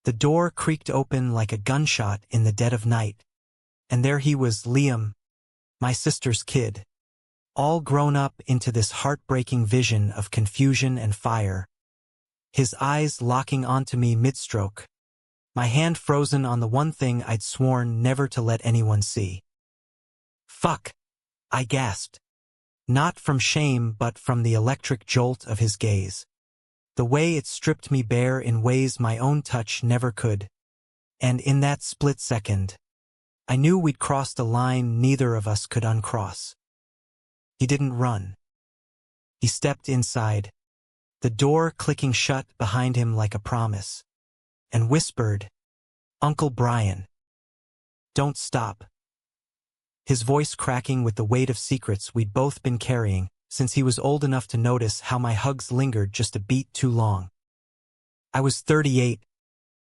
The door creaked open like a gunshot in the dead of night, and there he was, Liam, my sister's kid, all grown up into this heartbreaking vision of confusion and fire, his eyes locking onto me mid-stroke, my hand frozen on the one thing I'd sworn never to let anyone see. "Fuck," I gasped, not from shame but from the electric jolt of his gaze. The way it stripped me bare in ways my own touch never could, and in that split second, I knew we'd crossed a line neither of us could uncross. He didn't run. He stepped inside, the door clicking shut behind him like a promise, and whispered, "Uncle Brian, don't stop." His voice cracking with the weight of secrets we'd both been carrying since he was old enough to notice how my hugs lingered just a beat too long. I was 38,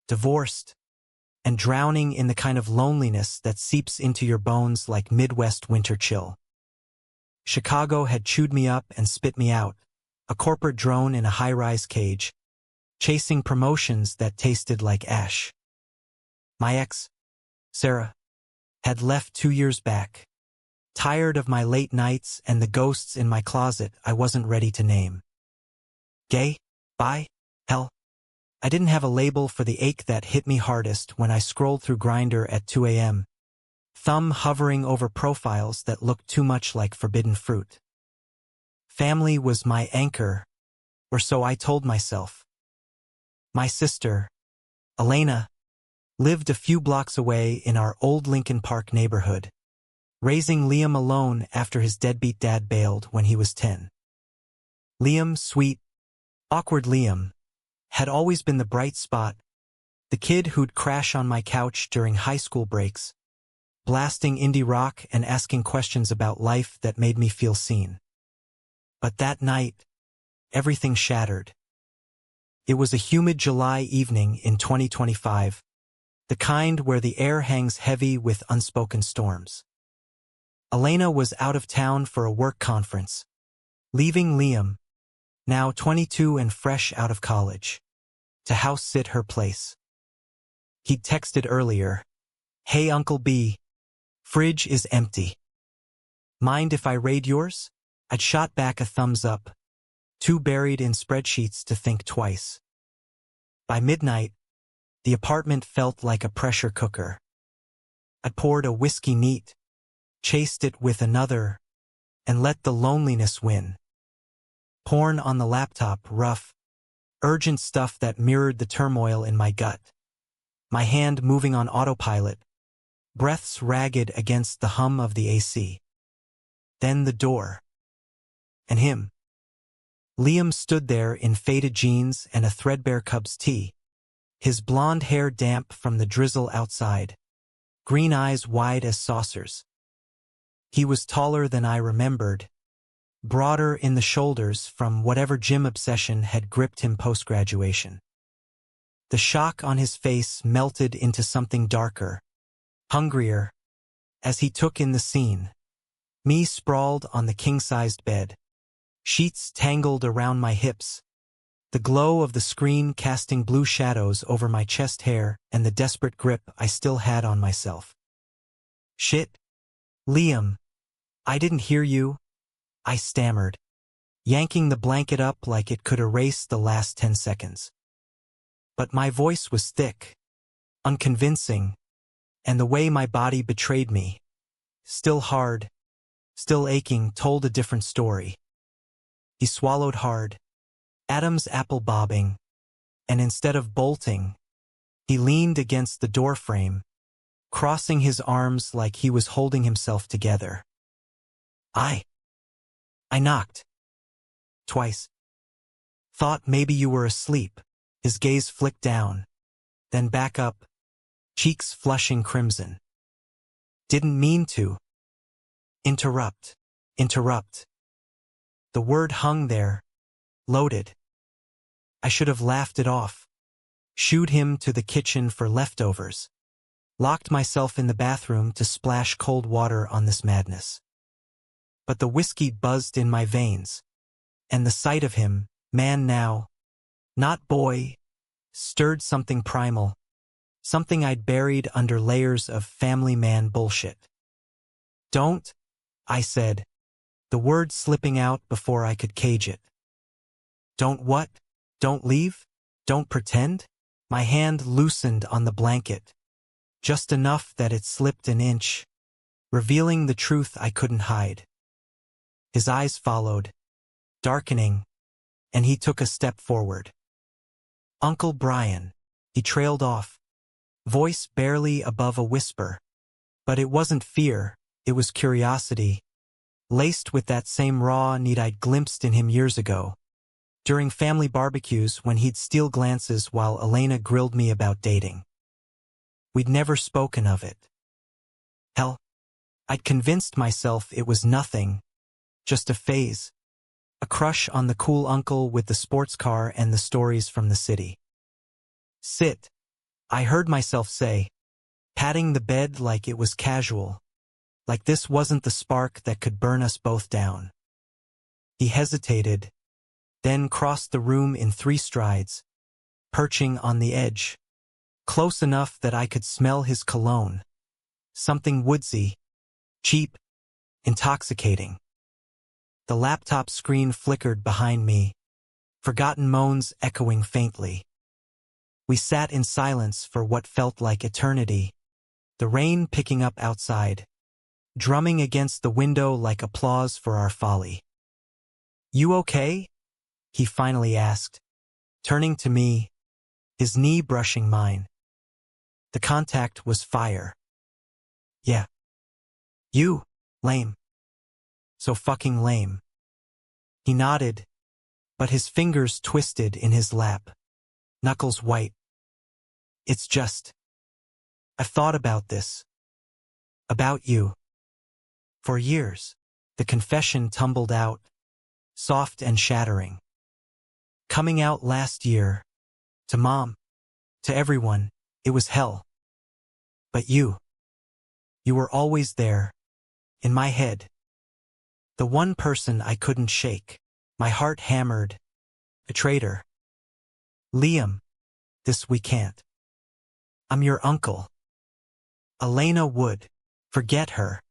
divorced, and drowning in the kind of loneliness that seeps into your bones like Midwest winter chill. Chicago had chewed me up and spit me out, a corporate drone in a high-rise cage, chasing promotions that tasted like ash. My ex, Sarah, had left 2 years back, tired of my late nights and the ghosts in my closet I wasn't ready to name. Gay? Bi? Hell? I didn't have a label for the ache that hit me hardest when I scrolled through Grindr at 2 a.m., thumb hovering over profiles that looked too much like forbidden fruit. Family was my anchor, or so I told myself. My sister, Elena, lived a few blocks away in our old Lincoln Park neighborhood, raising Liam alone after his deadbeat dad bailed when he was 10. Liam, sweet, awkward Liam, had always been the bright spot, the kid who'd crash on my couch during high school breaks, blasting indie rock and asking questions about life that made me feel seen. But that night, everything shattered. It was a humid July evening in 2025, the kind where the air hangs heavy with unspoken storms. Elena was out of town for a work conference, leaving Liam, now 22 and fresh out of college, to house sit her place. He'd texted earlier, "Hey Uncle B, fridge is empty. Mind if I raid yours?" I'd shot back a thumbs up, too buried in spreadsheets to think twice. By midnight, the apartment felt like a pressure cooker. I'd poured a whiskey neat, chased it with another, and let the loneliness win. Porn on the laptop, rough, urgent stuff that mirrored the turmoil in my gut. My hand moving on autopilot, breaths ragged against the hum of the AC. Then the door. And him. Liam stood there in faded jeans and a threadbare Cubs tee, his blonde hair damp from the drizzle outside, green eyes wide as saucers. He was taller than I remembered, broader in the shoulders from whatever gym obsession had gripped him post-graduation. The shock on his face melted into something darker, hungrier, as he took in the scene. Me sprawled on the king-sized bed, sheets tangled around my hips, the glow of the screen casting blue shadows over my chest hair and the desperate grip I still had on myself. "Shit. Liam. I didn't hear you," I stammered, yanking the blanket up like it could erase the last 10 seconds. But my voice was thick, unconvincing, and the way my body betrayed me, still hard, still aching, told a different story. He swallowed hard, Adam's apple bobbing, and instead of bolting, he leaned against the doorframe, crossing his arms like he was holding himself together. I knocked. Twice. Thought maybe you were asleep. His gaze flicked down, then back up, cheeks flushing crimson. Didn't mean to. Interrupt. The word hung there, loaded. I should have laughed it off, shooed him to the kitchen for leftovers, locked myself in the bathroom to splash cold water on this madness. But the whiskey buzzed in my veins, and the sight of him, man now, not boy, stirred something primal, something I'd buried under layers of family man bullshit. "Don't," I said, the word slipping out before I could cage it. "Don't what? Don't leave? Don't pretend?" My hand loosened on the blanket, just enough that it slipped an inch, revealing the truth I couldn't hide. His eyes followed, darkening, and he took a step forward. "Uncle Brian," he trailed off, voice barely above a whisper. But it wasn't fear, it was curiosity, laced with that same raw need I'd glimpsed in him years ago, during family barbecues when he'd steal glances while Elena grilled me about dating. We'd never spoken of it. Hell, I'd convinced myself it was nothing, just a phase, a crush on the cool uncle with the sports car and the stories from the city. "Sit," I heard myself say, patting the bed like it was casual, like this wasn't the spark that could burn us both down. He hesitated, then crossed the room in 3 strides, perching on the edge, close enough that I could smell his cologne, something woodsy, cheap, intoxicating. The laptop screen flickered behind me, forgotten moans echoing faintly. We sat in silence for what felt like eternity, the rain picking up outside, drumming against the window like applause for our folly. "You okay?" he finally asked, turning to me, his knee brushing mine. The contact was fire. "Yeah. You, lame. So fucking lame." He nodded, but his fingers twisted in his lap, knuckles white. "It's just, I've thought about this. About you. For years." The confession tumbled out, soft and shattering. "Coming out last year, to Mom, to everyone, it was hell. But you were always there, in my head. The one person I couldn't shake." My heart hammered. "A traitor. Liam, this we can't. I'm your uncle." Elena would. Forget her.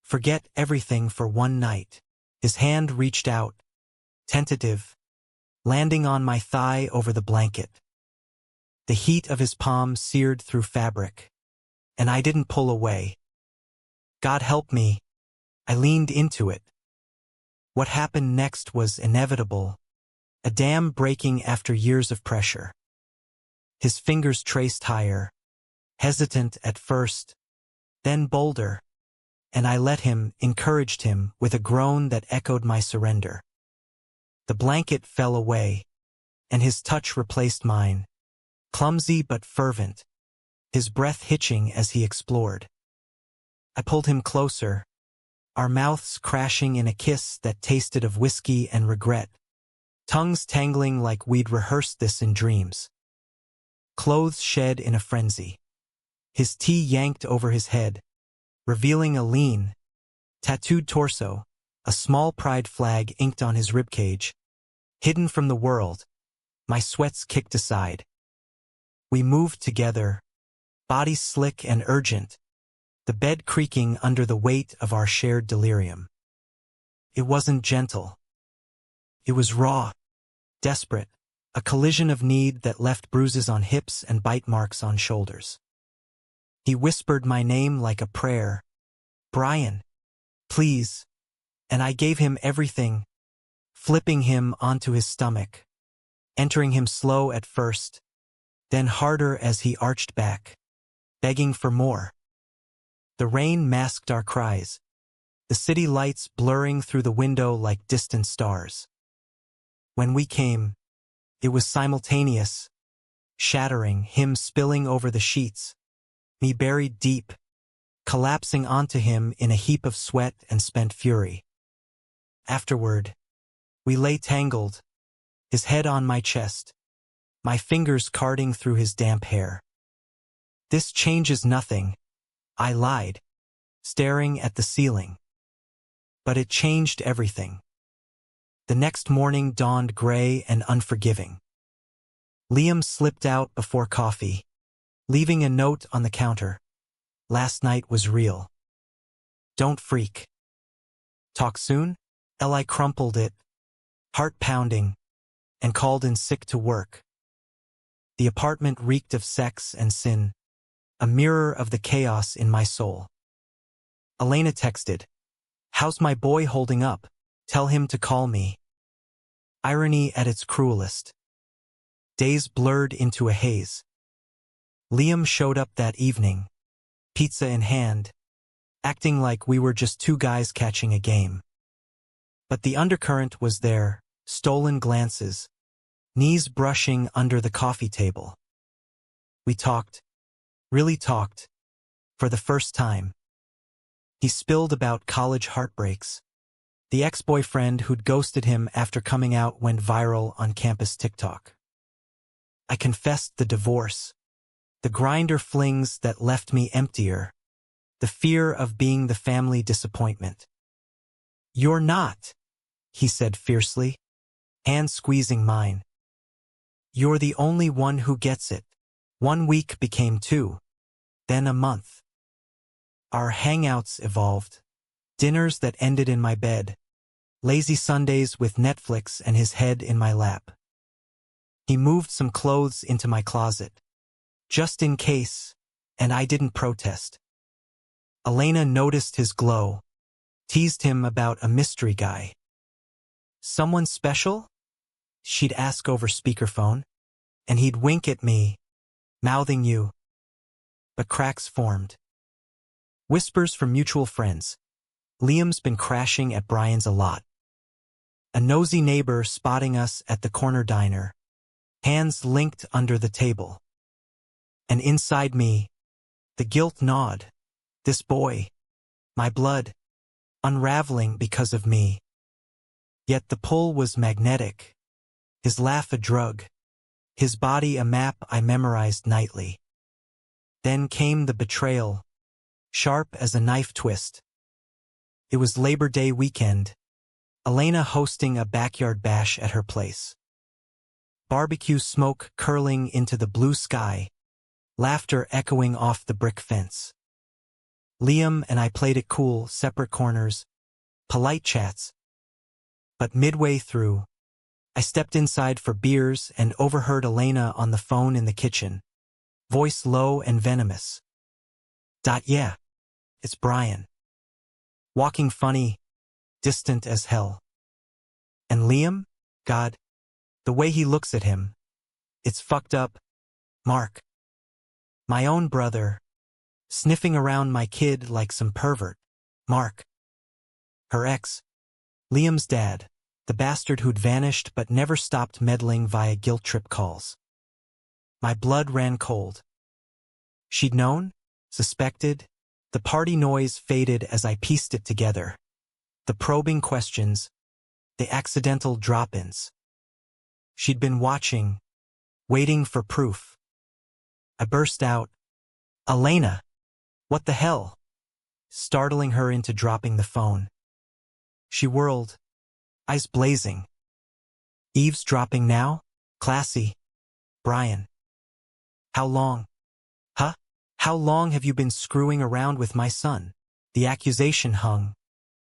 Forget everything for one night. His hand reached out, tentative, landing on my thigh over the blanket. The heat of his palm seared through fabric, and I didn't pull away. God help me, I leaned into it. What happened next was inevitable, a dam breaking after years of pressure. His fingers traced higher, hesitant at first, then bolder, and I let him, encouraged him, with a groan that echoed my surrender. The blanket fell away, and his touch replaced mine, clumsy but fervent, his breath hitching as he explored. I pulled him closer, our mouths crashing in a kiss that tasted of whiskey and regret, tongues tangling like we'd rehearsed this in dreams. Clothes shed in a frenzy. His tee yanked over his head, revealing a lean, tattooed torso, a small pride flag inked on his ribcage. Hidden from the world, my sweats kicked aside. We moved together, bodies slick and urgent, the bed creaking under the weight of our shared delirium. It wasn't gentle. It was raw, desperate, a collision of need that left bruises on hips and bite marks on shoulders. He whispered my name like a prayer. "Brian, please," and I gave him everything, flipping him onto his stomach, entering him slow at first, then harder as he arched back, begging for more. The rain masked our cries, the city lights blurring through the window like distant stars. When we came, it was simultaneous, shattering, him spilling over the sheets, me buried deep, collapsing onto him in a heap of sweat and spent fury. Afterward, we lay tangled, his head on my chest, my fingers carding through his damp hair. "This changes nothing," I lied, staring at the ceiling. But it changed everything. The next morning dawned gray and unforgiving. Liam slipped out before coffee, leaving a note on the counter. Last night was real. Don't freak. Talk soon? Eli crumpled it, heart pounding, and called in sick to work. The apartment reeked of sex and sin, a mirror of the chaos in my soul. Elena texted, "How's my boy holding up? Tell him to call me." Irony at its cruelest. Days blurred into a haze. Liam showed up that evening, pizza in hand, acting like we were just two guys catching a game. But the undercurrent was there, stolen glances, knees brushing under the coffee table. We talked, really talked, for the first time. He spilled about college heartbreaks. The ex-boyfriend who'd ghosted him after coming out went viral on campus TikTok. I confessed the divorce, the grinder flings that left me emptier, the fear of being the family disappointment. "You're not," he said fiercely, hand squeezing mine. "You're the only one who gets it." 1 week became 2, then a month. Our hangouts evolved, dinners that ended in my bed, lazy Sundays with Netflix and his head in my lap. He moved some clothes into my closet, just in case, and I didn't protest. Elena noticed his glow, teased him about a mystery guy. "Someone special?" she'd ask over speakerphone, and he'd wink at me, mouthing "you." But cracks formed. Whispers from mutual friends. "Liam's been crashing at Brian's a lot." A nosy neighbor spotting us at the corner diner, hands linked under the table. And inside me, the guilt gnawed. This boy, my blood, unraveling because of me. Yet the pull was magnetic, his laugh a drug, his body a map I memorized nightly. Then came the betrayal, sharp as a knife twist. It was Labor Day weekend, Elena hosting a backyard bash at her place. Barbecue smoke curling into the blue sky, laughter echoing off the brick fence. Liam and I played it cool, separate corners, polite chats. But midway through, I stepped inside for beers and overheard Elena on the phone in the kitchen, voice low and venomous. "Yeah, it's Brian. Walking funny, distant as hell. And Liam, God, the way he looks at him, it's fucked up. Mark, my own brother, sniffing around my kid like some pervert. Mark, her ex, Liam's dad, the bastard who'd vanished but never stopped meddling via guilt trip calls." My blood ran cold. She'd known, suspected. The party noise faded as I pieced it together. The probing questions, the accidental drop-ins. She'd been watching, waiting for proof. I burst out, "Elena, what the hell?" startling her into dropping the phone. She whirled, eyes blazing. "Eavesdropping now? Classy. Brian. How long? Huh? How long have you been screwing around with my son?" The accusation hung,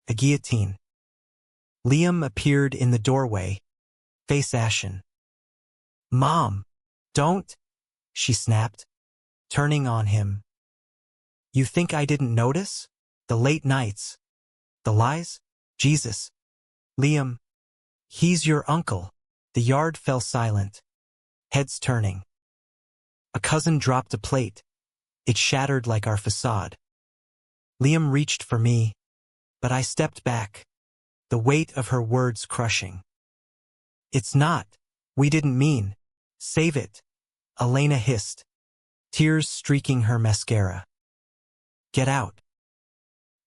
a guillotine. Liam appeared in the doorway, face ashen. "Mom, don't," she snapped, turning on him. "You think I didn't notice? The late nights, the lies? Jesus. Liam, he's your uncle." The yard fell silent, heads turning. A cousin dropped a plate. It shattered like our facade. Liam reached for me, but I stepped back, the weight of her words crushing. "It's not. We didn't mean. Save it," Elena hissed, tears streaking her mascara. "Get out.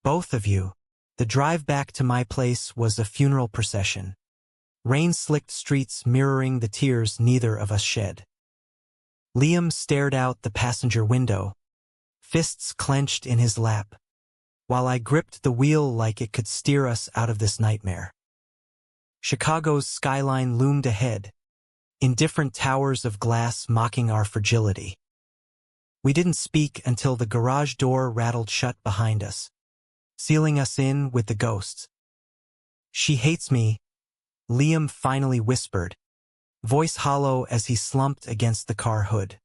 Both of you." The drive back to my place was a funeral procession, rain-slicked streets mirroring the tears neither of us shed. Liam stared out the passenger window, fists clenched in his lap, while I gripped the wheel like it could steer us out of this nightmare. Chicago's skyline loomed ahead, indifferent towers of glass mocking our fragility. We didn't speak until the garage door rattled shut behind us, sealing us in with the ghosts. "She hates me," Liam finally whispered, voice hollow as he slumped against the car hood.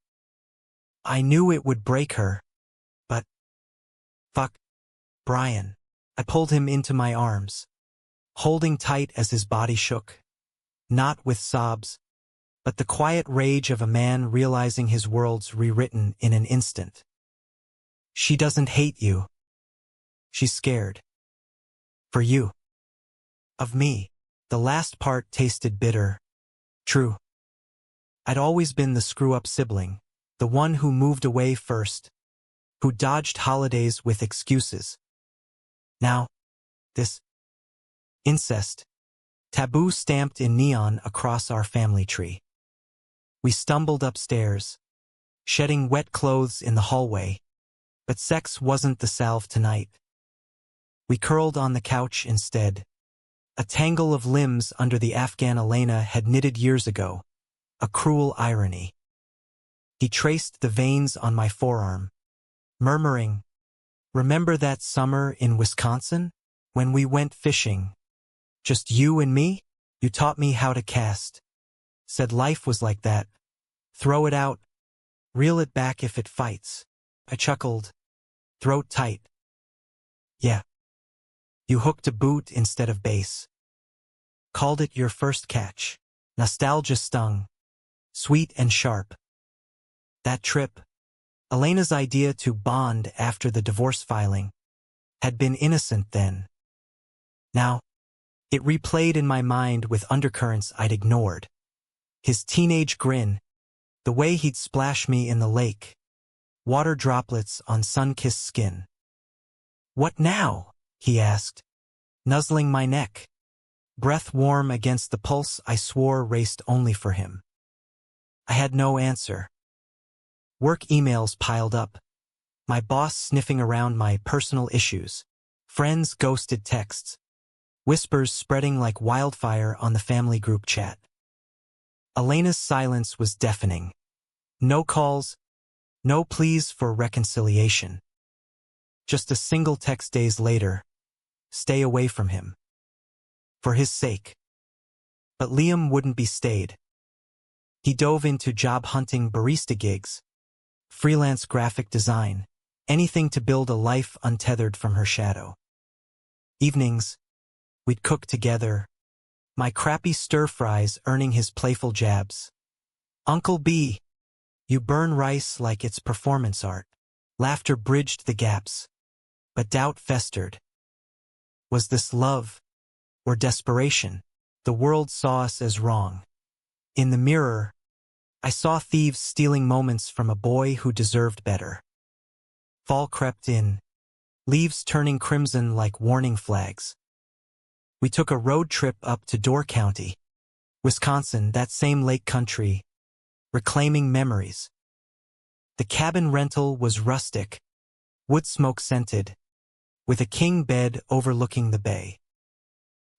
I knew it would break her, but fuck, Brian. I pulled him into my arms, holding tight as his body shook, not with sobs, but the quiet rage of a man realizing his world's rewritten in an instant. She doesn't hate you. She's scared. For you. Of me. The last part tasted bitter. True. I'd always been the screw-up sibling, the one who moved away first, who dodged holidays with excuses. Now, this incest, taboo stamped in neon across our family tree. We stumbled upstairs, shedding wet clothes in the hallway, but sex wasn't the salve tonight. We curled on the couch instead, a tangle of limbs under the Afghan Elena had knitted years ago, a cruel irony. He traced the veins on my forearm, murmuring, "Remember that summer in Wisconsin, when we went fishing? Just you and me? You taught me how to cast. Said life was like that. Throw it out, reel it back if it fights." I chuckled, throat tight. Yeah. You hooked a boot instead of base. Called it your first catch. Nostalgia stung, sweet and sharp. That trip, Elena's idea to bond after the divorce filing, had been innocent then. Now, it replayed in my mind with undercurrents I'd ignored. His teenage grin, the way he'd splash me in the lake, water droplets on sun-kissed skin. "What now?" he asked, nuzzling my neck, breath warm against the pulse I swore raced only for him. I had no answer. Work emails piled up, my boss sniffing around my personal issues, friends' ghosted texts, whispers spreading like wildfire on the family group chat. Elena's silence was deafening. No calls, no pleas for reconciliation. Just a single text days later, "Stay away from him. For his sake." But Liam wouldn't be stayed. He dove into job-hunting barista gigs, freelance graphic design, anything to build a life untethered from her shadow. Evenings, we'd cook together, my crappy stir-fries earning his playful jabs. "Uncle B, you burn rice like it's performance art." Laughter bridged the gaps, but doubt festered. Was this love or desperation? The world saw us as wrong. In the mirror, I saw thieves stealing moments from a boy who deserved better. Fall crept in, leaves turning crimson like warning flags. We took a road trip up to Door County, Wisconsin, that same lake country, reclaiming memories. The cabin rental was rustic, wood smoke scented, with a king bed overlooking the bay.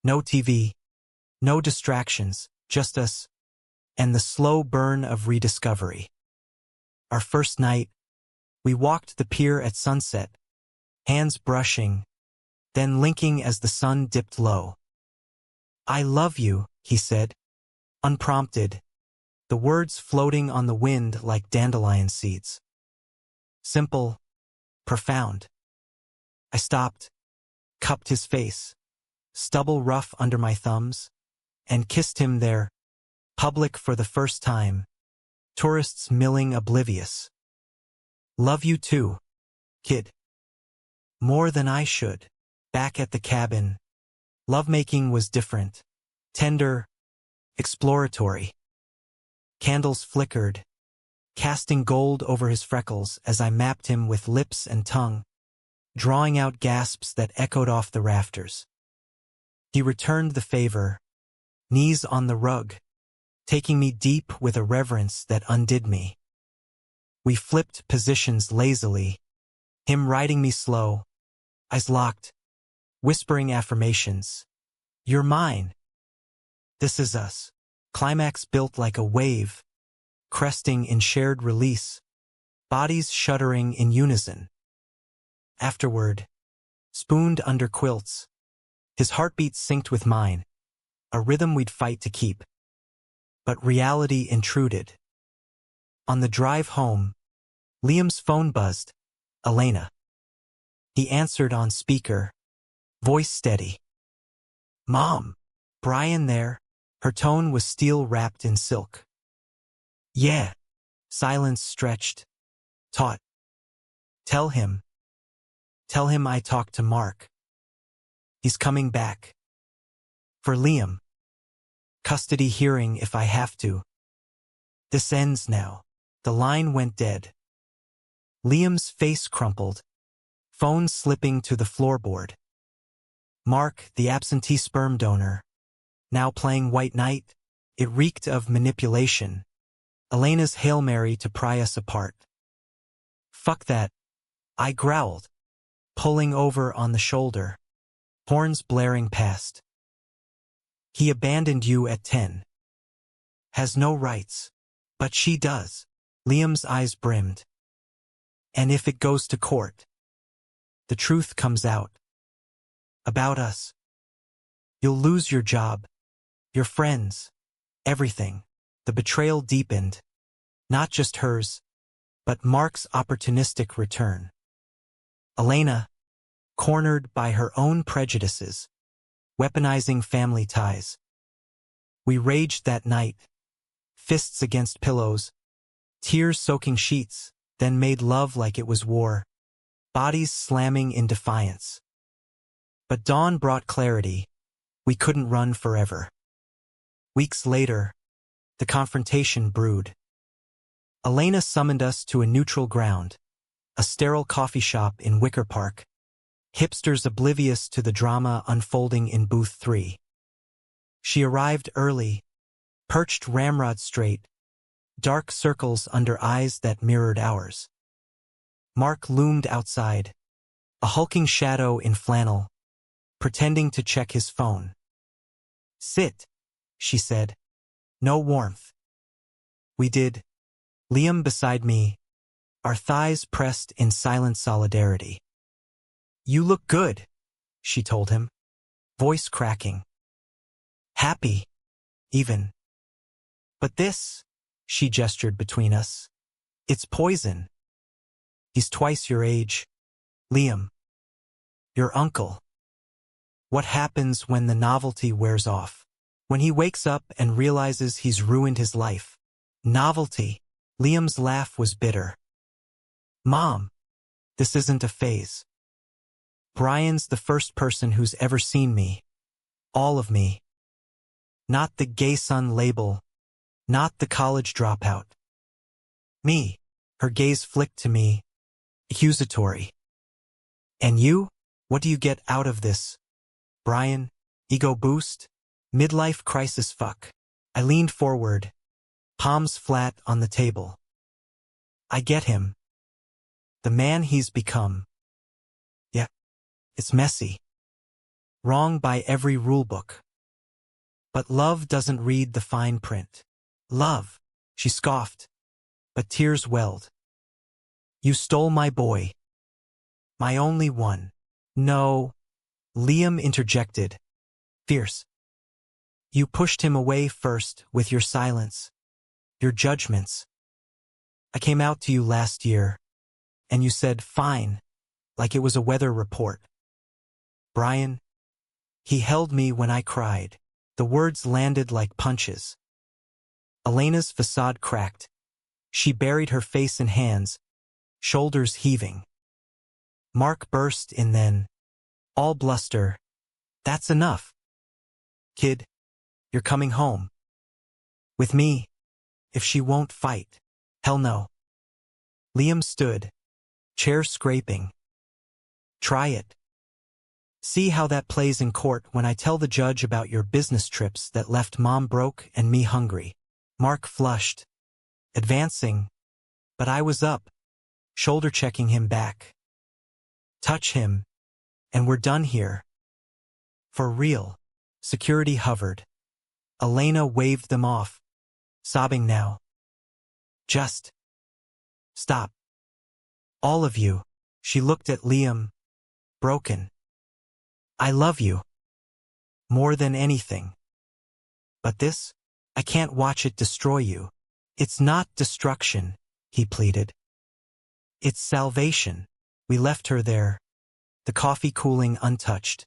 No TV, no distractions, just us, and the slow burn of rediscovery. Our first night, we walked the pier at sunset, hands brushing, then linking as the sun dipped low. "I love you," he said, unprompted, the words floating on the wind like dandelion seeds. Simple, profound. I stopped, cupped his face, stubble rough under my thumbs, and kissed him there, public for the first time, tourists milling oblivious. "Love you too, kid." More than I should. Back at the cabin, lovemaking was different, tender, exploratory. Candles flickered, casting gold over his freckles as I mapped him with lips and tongue, drawing out gasps that echoed off the rafters. He returned the favor, knees on the rug, taking me deep with a reverence that undid me. We flipped positions lazily, him riding me slow, eyes locked, whispering affirmations. "You're mine. This is us." Climax built like a wave, cresting in shared release, bodies shuddering in unison. Afterward, spooned under quilts, his heartbeat synced with mine, a rhythm we'd fight to keep. But reality intruded. On the drive home, Liam's phone buzzed. Elena. He answered on speaker, voice steady. Mom. Brian there. Her tone was steel wrapped in silk. Yeah. Silence stretched. Taut. Tell him. Tell him I talked to Mark. He's coming back. For Liam. Custody hearing if I have to. This ends now. The line went dead. Liam's face crumpled. Phone slipping to the floorboard. Mark, the absentee sperm donor. Now playing White Knight. It reeked of manipulation. Elena's Hail Mary to pry us apart. Fuck that. I growled. Pulling over on the shoulder. Horns blaring past. He abandoned you at 10. Has no rights. But she does. Liam's eyes brimmed. And if it goes to court, the truth comes out. About us. You'll lose your job. Your friends. Everything. The betrayal deepened. Not just hers, but Mark's opportunistic return. Elena, cornered by her own prejudices, weaponizing family ties. We raged that night, fists against pillows, tears-soaking sheets, then made love like it was war, bodies slamming in defiance. But dawn brought clarity. We couldn't run forever. Weeks later, the confrontation brewed. Elena summoned us to a neutral ground, a sterile coffee shop in Wicker Park, hipsters oblivious to the drama unfolding in booth 3. She arrived early, perched ramrod straight, dark circles under eyes that mirrored ours. Mark loomed outside, a hulking shadow in flannel, pretending to check his phone. Sit, she said. No warmth. We did. Liam beside me, our thighs pressed in silent solidarity. You look good, she told him, voice cracking. Happy, even. But this, she gestured between us, it's poison. He's twice your age. Liam. Your uncle. What happens when the novelty wears off? When he wakes up and realizes he's ruined his life? Novelty. Liam's laugh was bitter. Mom, this isn't a phase. Brian's the first person who's ever seen me. All of me. Not the gay son label. Not the college dropout. Me. Her gaze flicked to me. Accusatory. And you? What do you get out of this? Brian? Ego boost? Midlife crisis fuck. I leaned forward, palms flat on the table. I get him. The man he's become. Yeah, it's messy. Wrong by every rulebook. But love doesn't read the fine print. Love, she scoffed, but tears welled. You stole my boy. My only one. No, Liam interjected, fierce. You pushed him away first with your silence, your judgments. I came out to you last year, and you said fine, like it was a weather report. Brian, he held me when I cried. The words landed like punches. Elena's facade cracked. She buried her face in hands, shoulders heaving. Mark burst in then, all bluster. That's enough. Kid, you're coming home. With me, if she won't fight. Hell no. Liam stood, chair scraping. Try it. See how that plays in court when I tell the judge about your business trips that left Mom broke and me hungry. Mark flushed, advancing, but I was up, shoulder checking him back. Touch him, and we're done here. For real. Security hovered. Elena waved them off, sobbing now. Just stop. All of you. She looked at Liam, broken. I love you. More than anything. But this? I can't watch it destroy you. It's not destruction, he pleaded. It's salvation. We left her there, the coffee cooling untouched.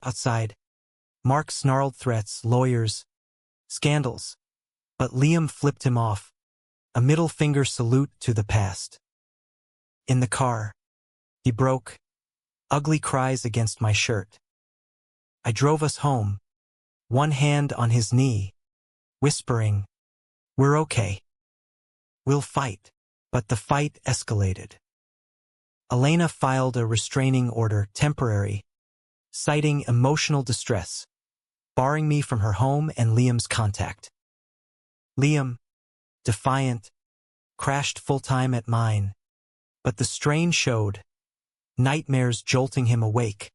Outside, Mark snarled threats, lawyers, scandals. But Liam flipped him off, a middle finger salute to the past. In the car, he broke, ugly cries against my shirt. I drove us home, one hand on his knee, whispering, "We're okay. We'll fight." But the fight escalated. Elena filed a restraining order, temporary, citing emotional distress, barring me from her home and Liam's contact. Liam, defiant, crashed full-time at mine, but the strain showed, nightmares jolting him awake,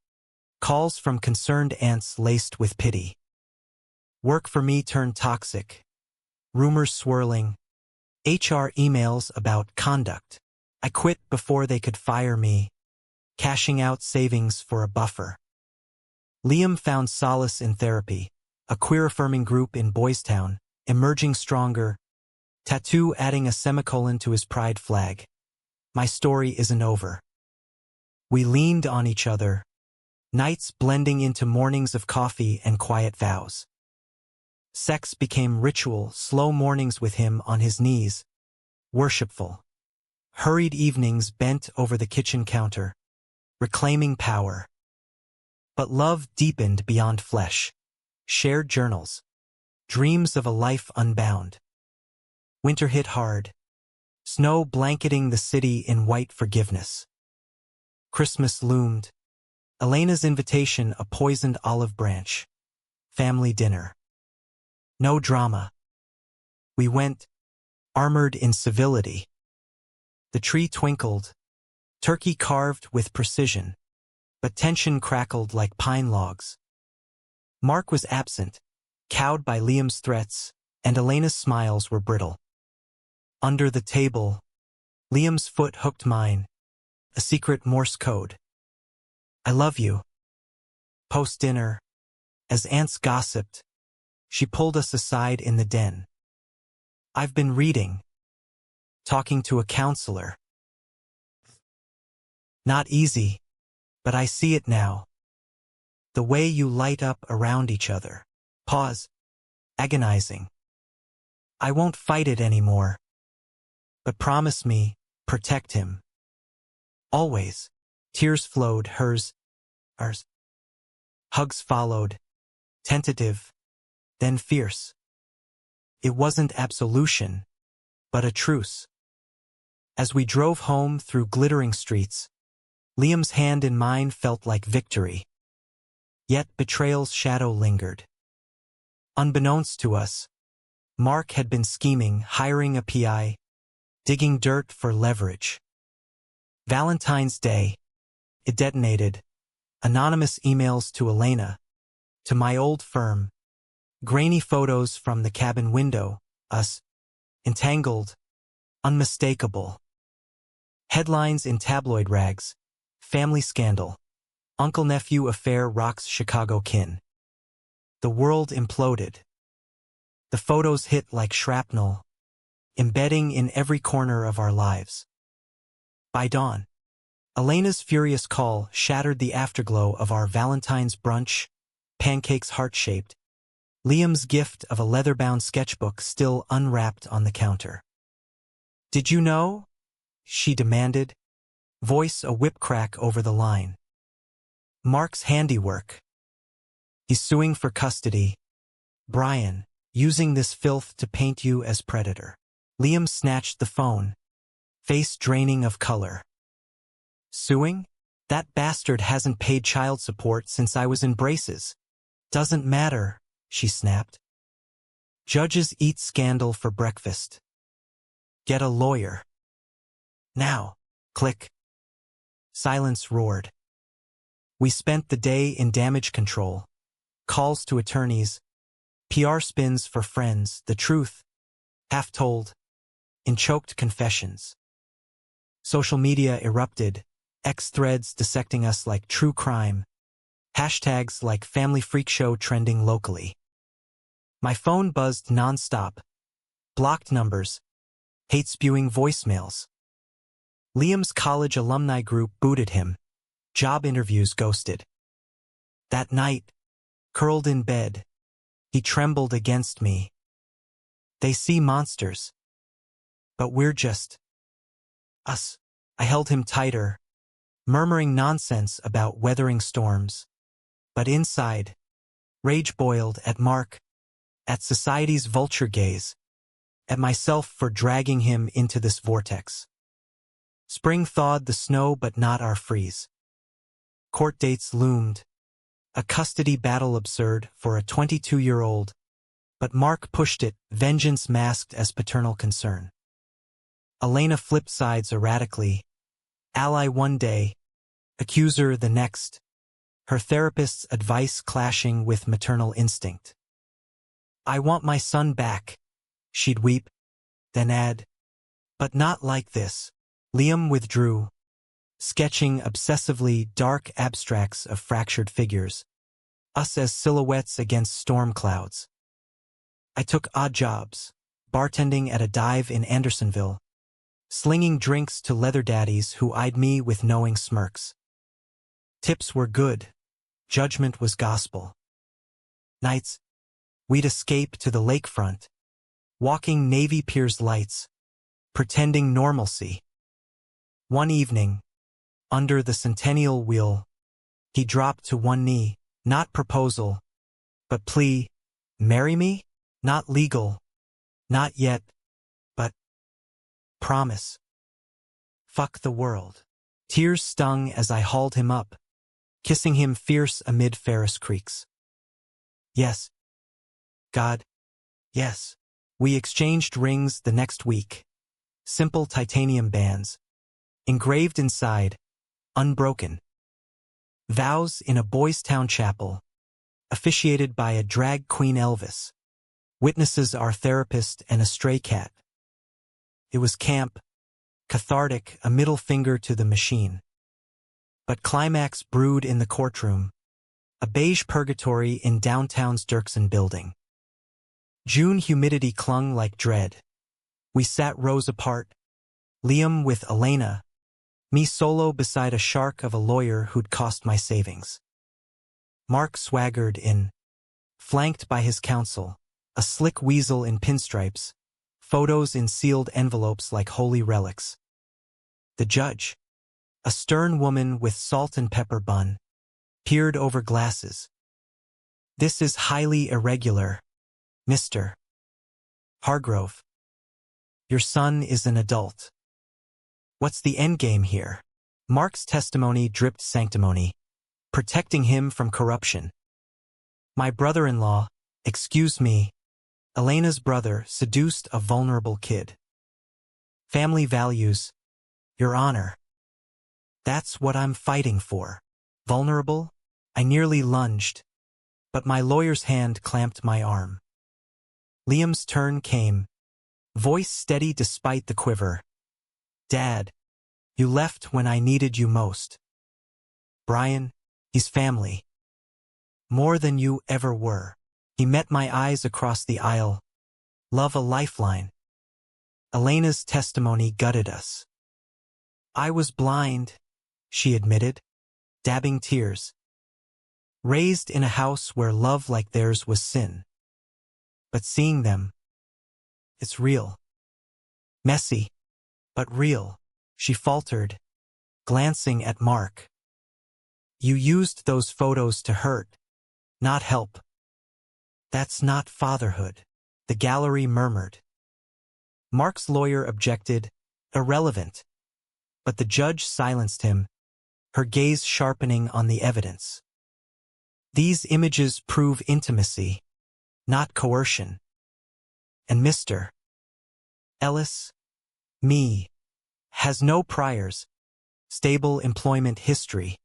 calls from concerned aunts laced with pity. Work for me turned toxic, rumors swirling, HR emails about conduct. I quit before they could fire me, cashing out savings for a buffer. Liam found solace in therapy, a queer-affirming group in Boys Town, emerging stronger, tattoo adding a semicolon to his pride flag. My story isn't over. We leaned on each other, nights blending into mornings of coffee and quiet vows. Sex became ritual, slow mornings with him on his knees, worshipful. Hurried evenings bent over the kitchen counter, reclaiming power. But love deepened beyond flesh. Shared journals. Dreams of a life unbound. Winter hit hard. Snow blanketing the city in white forgiveness. Christmas loomed. Elena's invitation a poisoned olive branch. Family dinner. No drama. We went, armored in civility. The tree twinkled, turkey carved with precision, but tension crackled like pine logs. Mark was absent, cowed by Liam's threats, and Elena's smiles were brittle. Under the table, Liam's foot hooked mine, a secret Morse code. I love you. Post-dinner, as aunts gossiped, she pulled us aside in the den. I've been reading, talking to a counselor. Not easy, but I see it now. The way you light up around each other. Pause. Agonizing. I won't fight it anymore. But promise me, protect him. Always. Tears flowed, hers, ours. Hugs followed, tentative, then fierce. It wasn't absolution, but a truce. As we drove home through glittering streets, Liam's hand in mine felt like victory. Yet betrayal's shadow lingered. Unbeknownst to us, Mark had been scheming, hiring a PI, digging dirt for leverage. Valentine's Day, it detonated. Anonymous emails to Elena, to my old firm, grainy photos from the cabin window, us, entangled, unmistakable. Headlines in tabloid rags, family scandal, uncle-nephew affair rocks Chicago kin. The world imploded. The photos hit like shrapnel, embedding in every corner of our lives. By dawn, Elena's furious call shattered the afterglow of our Valentine's brunch, pancakes heart-shaped, Liam's gift of a leather-bound sketchbook still unwrapped on the counter. Did you know? She demanded, voice a whip crack over the line. Mark's handiwork. He's suing for custody. Brian, using this filth to paint you as predator. Liam snatched the phone, face draining of color. Suing? That bastard hasn't paid child support since I was in braces. Doesn't matter, she snapped. Judges eat scandal for breakfast. Get a lawyer. Now. Click. Silence roared. We spent the day in damage control. Calls to attorneys. PR spins for friends. The truth, half told, in choked confessions. Social media erupted, X threads dissecting us like true crime, hashtags like family freak show trending locally. My phone buzzed nonstop, blocked numbers, hate-spewing voicemails. Liam's college alumni group booted him, job interviews ghosted. That night, curled in bed, he trembled against me. They see monsters, but we're just us. I held him tighter, murmuring nonsense about weathering storms. But inside, rage boiled at Mark, at society's vulture gaze, at myself for dragging him into this vortex. Spring thawed the snow but not our freeze. Court dates loomed, a custody battle absurd for a 22-year-old, but Mark pushed it, vengeance masked as paternal concern. Elena flipped sides erratically, ally one day, accuser the next, her therapist's advice clashing with maternal instinct. I want my son back, she'd weep, then add, but not like this. Liam withdrew, sketching obsessively dark abstracts of fractured figures, us as silhouettes against storm clouds. I took odd jobs, bartending at a dive in Andersonville, slinging drinks to leather daddies who eyed me with knowing smirks. Tips were good, judgment was gospel. Nights, we'd escape to the lakefront, walking Navy Pier's lights, pretending normalcy. One evening, under the Centennial wheel, he dropped to one knee, not proposal, but plea, marry me? Not legal, not yet, but promise. Fuck the world. Tears stung as I hauled him up, kissing him fierce amid Ferris creeks. Yes. God. Yes. We exchanged rings the next week. Simple titanium bands. Engraved inside, unbroken. Vows in a Boys Town chapel, officiated by a drag queen Elvis. Witnesses our therapist and a stray cat. It was camp, cathartic, a middle finger to the machine. But climax brewed in the courtroom, a beige purgatory in downtown's Dirksen building. June humidity clung like dread. We sat rows apart, Liam with Elena, me solo beside a shark of a lawyer who'd cost my savings. Mark swaggered in, flanked by his counsel, a slick weasel in pinstripes, photos in sealed envelopes like holy relics. The judge, a stern woman with salt and pepper bun, peered over glasses. This is highly irregular, Mr. Hargrove. Your son is an adult. What's the endgame here? Mark's testimony dripped sanctimony, protecting him from corruption. My brother-in-law, excuse me, Elena's brother seduced a vulnerable kid. Family values, Your Honor. That's what I'm fighting for. Vulnerable? I nearly lunged, but my lawyer's hand clamped my arm. Liam's turn came, voice steady despite the quiver. Dad, you left when I needed you most. Brian, he's family. More than you ever were. He met my eyes across the aisle. Love a lifeline. Elena's testimony gutted us. I was blind, she admitted, dabbing tears. Raised in a house where love like theirs was sin. But seeing them, it's real. Messy, but real, she faltered, glancing at Mark. You used those photos to hurt, not help. That's not fatherhood, the gallery murmured. Mark's lawyer objected, irrelevant. But the judge silenced him, her gaze sharpening on the evidence. These images prove intimacy, not coercion. And Mr. Ellis, me, has no priors, stable employment history.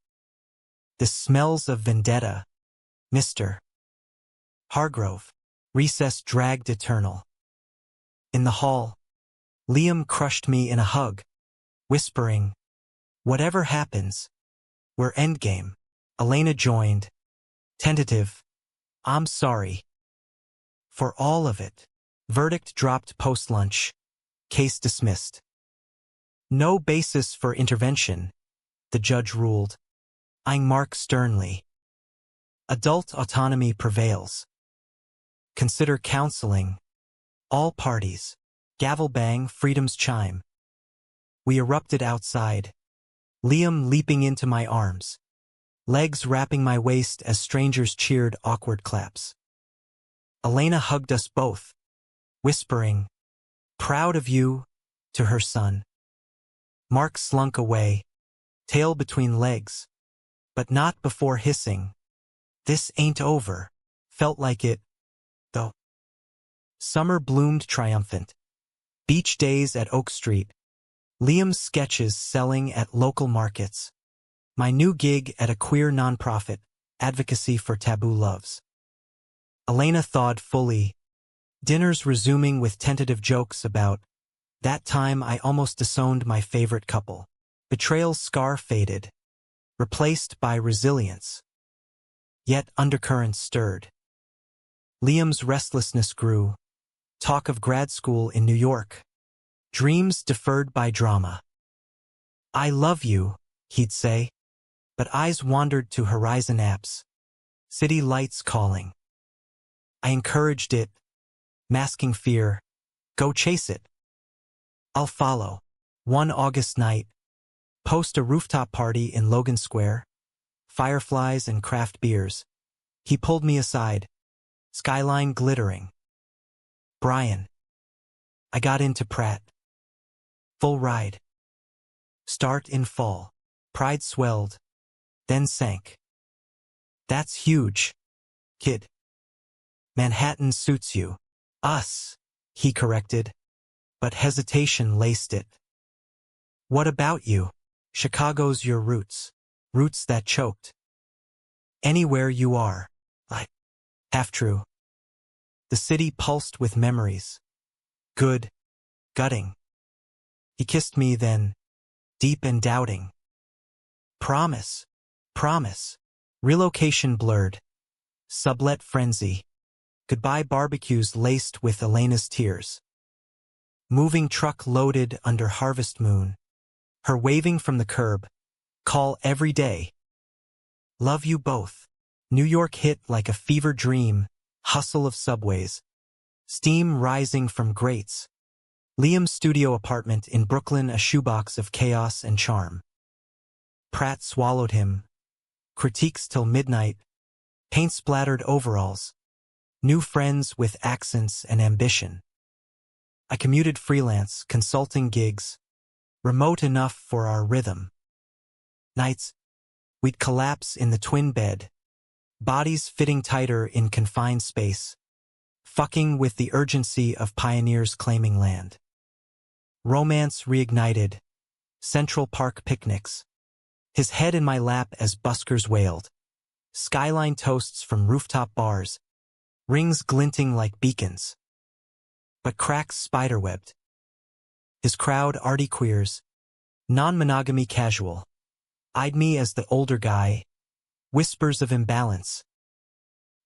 This smells of vendetta, Mr. Hargrove, recess dragged eternal. In the hall, Liam crushed me in a hug, whispering, "Whatever happens, we're endgame." Elena joined, tentative, "I'm sorry for all of it." Verdict dropped post-lunch. Case dismissed. "No basis for intervention," the judge ruled, eyeing Mark sternly. "Adult autonomy prevails. Consider counseling. All parties." Gavel bang, freedom's chime. We erupted outside. Liam leaping into my arms, legs wrapping my waist as strangers cheered awkward claps. Elena hugged us both, whispering, "Proud of you," to her son. Mark slunk away, tail between legs, but not before hissing, "This ain't over." Felt like it, though. Summer bloomed triumphant. Beach days at Oak Street. Liam's sketches selling at local markets. My new gig at a queer nonprofit, advocacy for taboo loves. Elena thawed fully. Dinners resuming with tentative jokes about that time I almost disowned my favorite couple. Betrayal's scar faded, replaced by resilience. Yet undercurrents stirred. Liam's restlessness grew. Talk of grad school in New York. Dreams deferred by drama. "I love you," he'd say, but eyes wandered to horizon apps. City lights calling. I encouraged it, masking fear. "Go chase it. I'll follow." One August night, post a rooftop party in Logan Square, fireflies and craft beers. He pulled me aside, skyline glittering. "Brian." I got into Pratt. Full ride. Start in fall. Pride swelled, then sank. "That's huge, kid. Manhattan suits you." "Us," he corrected, but hesitation laced it. "What about you? Chicago's your roots. Roots that choked." "Anywhere you are." Half true. The city pulsed with memories. Good, gutting. He kissed me then, deep and doubting. "Promise, promise." Relocation blurred. Sublet frenzy. Goodbye barbecues laced with Elena's tears. Moving truck loaded under harvest moon. Her waving from the curb. Call every day. "Love you both." New York hit like a fever dream. Hustle of subways. Steam rising from grates. Liam's studio apartment in Brooklyn, a shoebox of chaos and charm. Pratt swallowed him. Critiques till midnight. Paint-splattered overalls. New friends with accents and ambition. I commuted freelance, consulting gigs. Remote enough for our rhythm. Nights, we'd collapse in the twin bed. Bodies fitting tighter in confined space. Fucking with the urgency of pioneers claiming land. Romance reignited. Central Park picnics. His head in my lap as buskers wailed. Skyline toasts from rooftop bars. Rings glinting like beacons. But cracks spiderwebbed. His crowd arty queers. Non-monogamy casual. Eyed me as the older guy. Whispers of imbalance.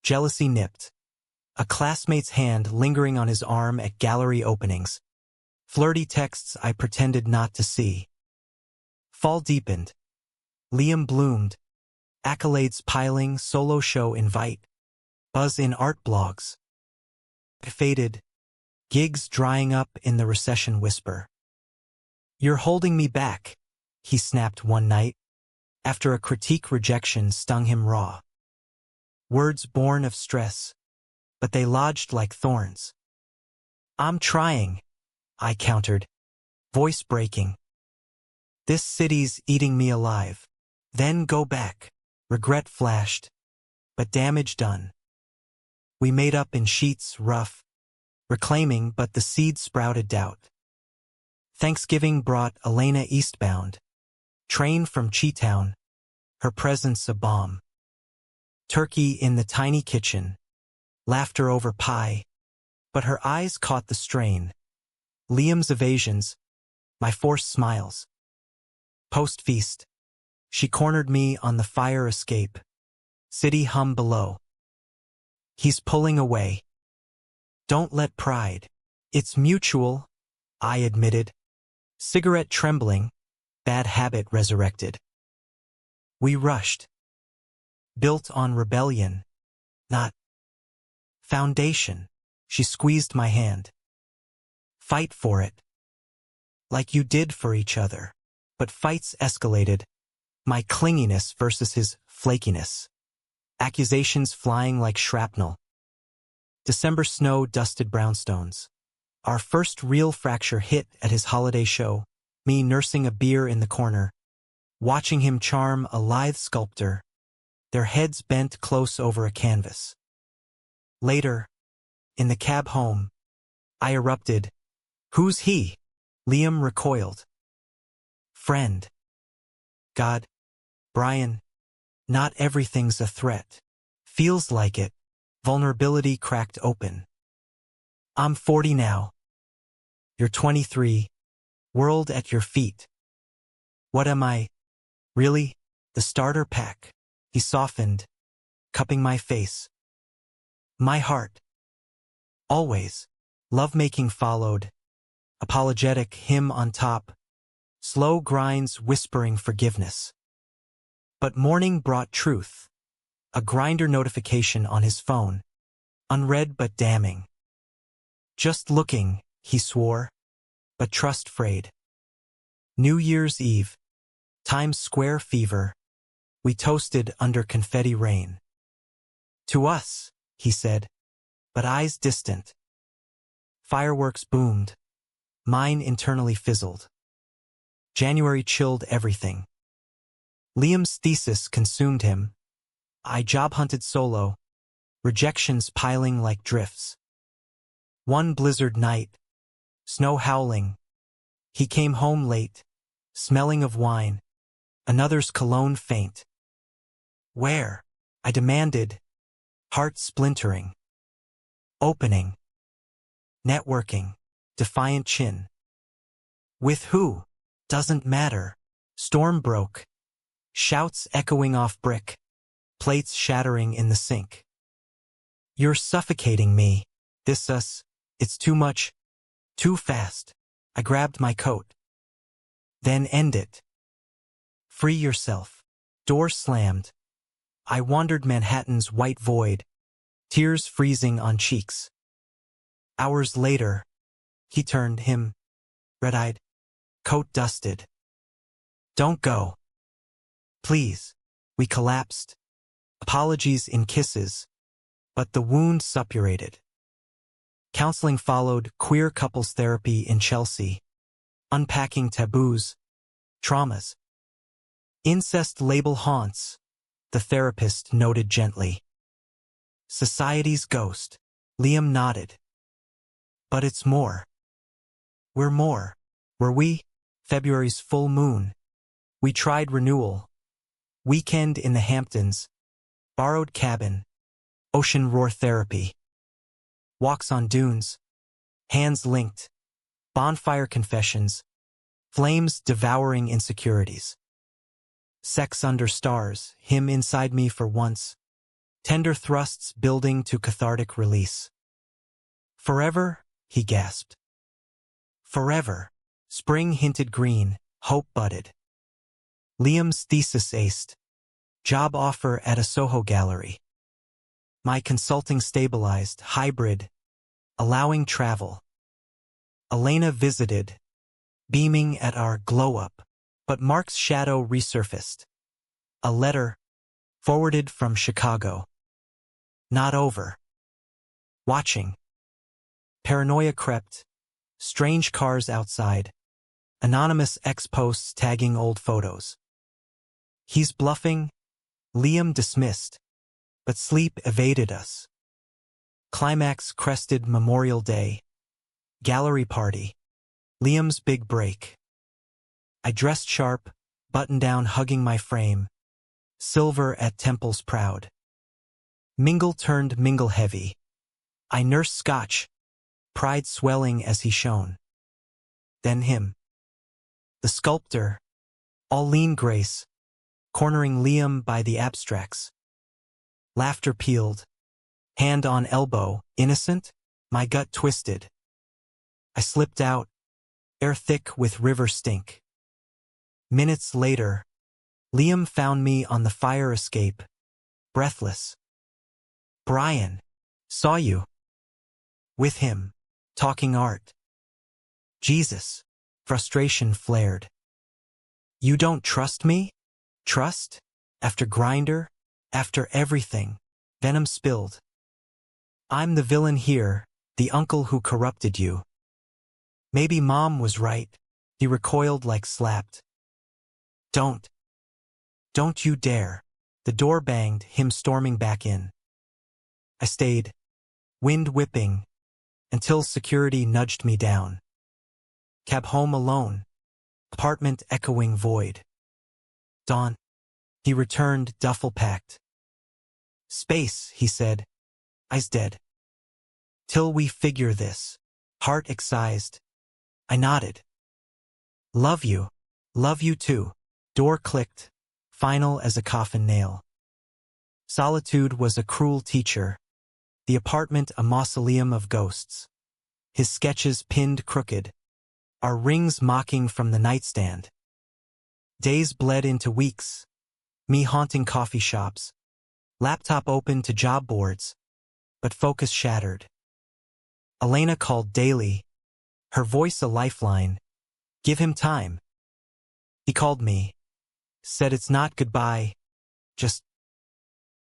Jealousy nipped. A classmate's hand lingering on his arm at gallery openings. Flirty texts I pretended not to see. Fall deepened. Liam bloomed. Accolades piling, solo show invite. Buzz in art blogs. Faded. Gigs drying up in the recession whisper. "You're holding me back," he snapped one night, after a critique rejection stung him raw. Words born of stress, but they lodged like thorns. "I'm trying," I countered, voice breaking. "This city's eating me alive." Then go back. Regret flashed, but damage done. We made up in sheets, rough, reclaiming, but the seed sprouted doubt. Thanksgiving brought Elena eastbound. Train from Cheetown, her presence a bomb. Turkey in the tiny kitchen, laughter over pie, but her eyes caught the strain. Liam's evasions, my forced smiles. Post-feast, she cornered me on the fire escape. City hum below. He's pulling away. Don't let pride. It's mutual, I admitted. Cigarette trembling, bad habit resurrected. We rushed. Built on rebellion, not foundation. She squeezed my hand. Fight for it. Like you did for each other. But fights escalated. My clinginess versus his flakiness. Accusations flying like shrapnel. December snow dusted brownstones. Our first real fracture hit at his holiday show, me nursing a beer in the corner, watching him charm a lithe sculptor, their heads bent close over a canvas. Later, in the cab home, I erupted. Who's he? Liam recoiled. Friend. God. Brian. Not everything's a threat. Feels like it. Vulnerability cracked open. I'm 40 now. You're 23. World at your feet. What am I? Really? The starter pack. He softened, cupping my face. My heart. Always. Lovemaking followed. Apologetic, him on top. Slow grinds whispering forgiveness. But morning brought truth. A grinder notification on his phone. Unread but damning. Just looking, he swore. But trust frayed. New Year's Eve. Times Square fever. We toasted under confetti rain. To us, he said, but eyes distant. Fireworks boomed. Mine internally fizzled. January chilled everything. Liam's thesis consumed him. I job-hunted solo, rejections piling like drifts. One blizzard night, snow howling. He came home late, smelling of wine, another's cologne faint. Where? I demanded, heart splintering. Opening. Networking, defiant chin. With who? Doesn't matter. Storm broke. Shouts echoing off brick. Plates shattering in the sink. You're suffocating me. This us. It's too much. Too fast. I grabbed my coat. Then end it. Free yourself. Door slammed. I wandered Manhattan's white void. Tears freezing on cheeks. Hours later, he turned him, red-eyed, coat dusted. Don't go. Please. We collapsed. Apologies in kisses, but the wound suppurated. Counseling followed, queer couples therapy in Chelsea, unpacking taboos, traumas. Incest label haunts, the therapist noted gently. Society's ghost, Liam nodded. But it's more. We're more. Were we? February's full moon. We tried renewal. Weekend in the Hamptons. Borrowed cabin. Ocean roar therapy. Walks on dunes. Hands linked. Bonfire confessions. Flames devouring insecurities. Sex under stars, him inside me for once. Tender thrusts building to cathartic release. Forever, he gasped. Forever. Spring hinted green, hope budded. Liam's thesis aced. Job offer at a Soho gallery. My consulting stabilized, hybrid, allowing travel. Elena visited, beaming at our glow-up, but Mark's shadow resurfaced. A letter, forwarded from Chicago. Not over. Watching. Paranoia crept, strange cars outside, anonymous ex-posts tagging old photos. He's bluffing, Liam dismissed, but sleep evaded us. Climax crested Memorial Day. Gallery party. Liam's big break. I dressed sharp, button-down hugging my frame. Silver at temples proud. Mingle turned mingle heavy. I nursed scotch, pride swelling as he shone. Then him. The sculptor, All lean grace, cornering Liam by the abstracts. Laughter peeled, hand on elbow, innocent, my gut twisted. I slipped out, air thick with river stink. Minutes later, Liam found me on the fire escape, breathless. Brian, saw you. With him, talking art. Jesus, frustration flared. You don't trust me? Trust? After Grinder? After everything, venom spilled. I'm the villain here, the uncle who corrupted you. Maybe Mom was right, he recoiled like slapped. Don't you dare. The door banged, him storming back in. I stayed, wind whipping, until security nudged me down. Cab home alone, apartment echoing void. Dawn. He returned, duffel packed. Space, he said, eyes dead. Till we figure this. Heart excised. I nodded. Love you too. Door clicked, final as a coffin nail. Solitude was a cruel teacher. The apartment a mausoleum of ghosts. His sketches pinned crooked. Our rings mocking from the nightstand. Days bled into weeks. Me haunting coffee shops. Laptop open to job boards. But focus shattered. Elena called daily. Her voice a lifeline. Give him time. He called me. Said it's not goodbye. Just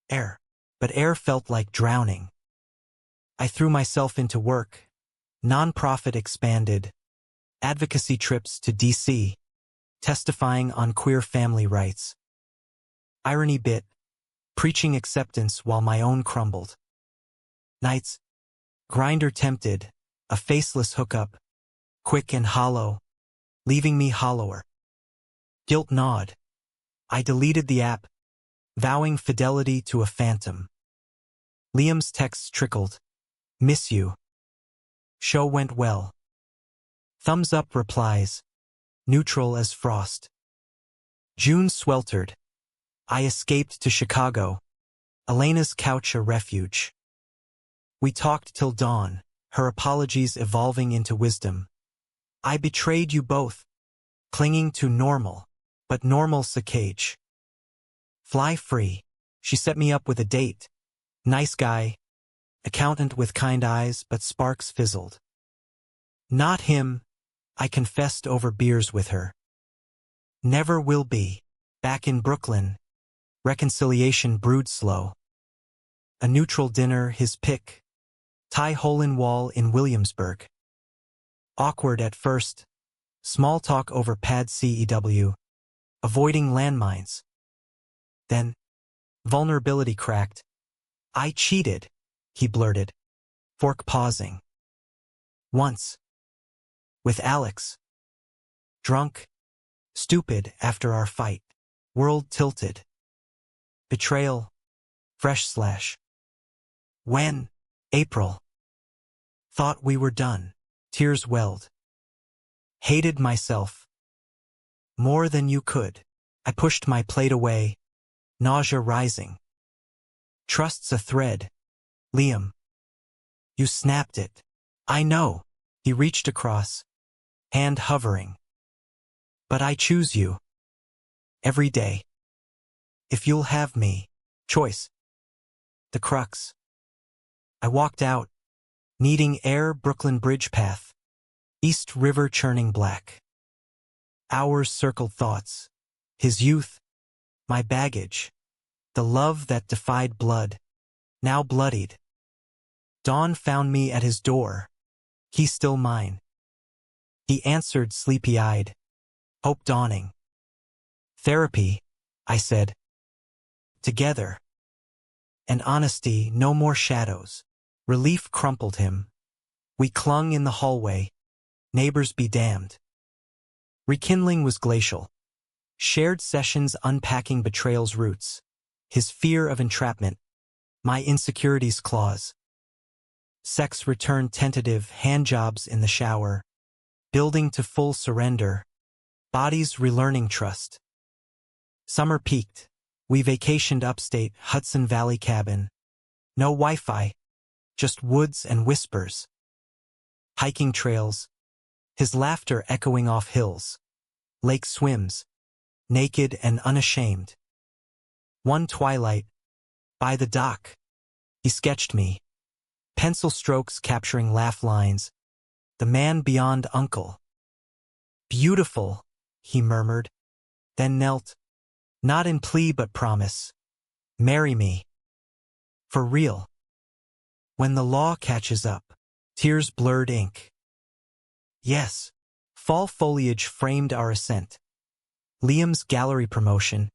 air. But air felt like drowning. I threw myself into work. Nonprofit expanded. Advocacy trips to D.C. Testifying on queer family rights. Irony bit. Preaching acceptance while my own crumbled. Nights. Grinder tempted. A faceless hookup. Quick and hollow. Leaving me hollower. Guilt gnawed. I deleted the app. Vowing fidelity to a phantom. Liam's texts trickled. Miss you. Show went well. Thumbs up replies. Neutral as frost. June sweltered. I escaped to Chicago. Elena's couch a refuge. We talked till dawn, her apologies evolving into wisdom. I betrayed you both. Clinging to normal, but normal's a cage. Fly free. She set me up with a date. Nice guy. Accountant with kind eyes, but sparks fizzled. Not him. I confessed over beers with her. Never will be. Back in Brooklyn. Reconciliation brewed slow. A neutral dinner, his pick. Tie hole-in-wall in Williamsburg. Awkward at first. Small talk over pad CEW. Avoiding landmines. Then, vulnerability cracked. I cheated, he blurted. Fork pausing. Once. With Alex. Drunk. Stupid after our fight. World tilted. Betrayal. Fresh slash. When? April. Thought we were done. Tears welled. Hated myself. More than you could. I pushed my plate away. Nausea rising. Trust's a thread. Liam. You snapped it. I know. He reached across. Hand hovering. But I choose you. Every day. If you'll have me. Choice. The crux. I walked out. Needing air. Brooklyn Bridge path. East River churning black. Hours circled thoughts. His youth. My baggage. The love that defied blood. Now bloodied. Dawn found me at his door. He's still mine. He answered sleepy-eyed. Hope dawning. Therapy, I said. Together. And honesty, no more shadows. Relief crumpled him. We clung in the hallway. Neighbors be damned. Rekindling was glacial. Shared sessions unpacking betrayal's roots. His fear of entrapment. My insecurities' claws. Sex returned tentative, handjobs in the shower. Building to full surrender. Bodies relearning trust. Summer peaked. We vacationed upstate, Hudson Valley cabin. No Wi-Fi, just woods and whispers. Hiking trails, his laughter echoing off hills. Lake swims, naked and unashamed. One twilight, by the dock, he sketched me. Pencil strokes capturing laugh lines. The man beyond uncle. Beautiful, he murmured, then knelt. Not in plea but promise. Marry me. For real. When the law catches up, tears blurred ink. Yes. Fall foliage framed our ascent. Liam's gallery promotion.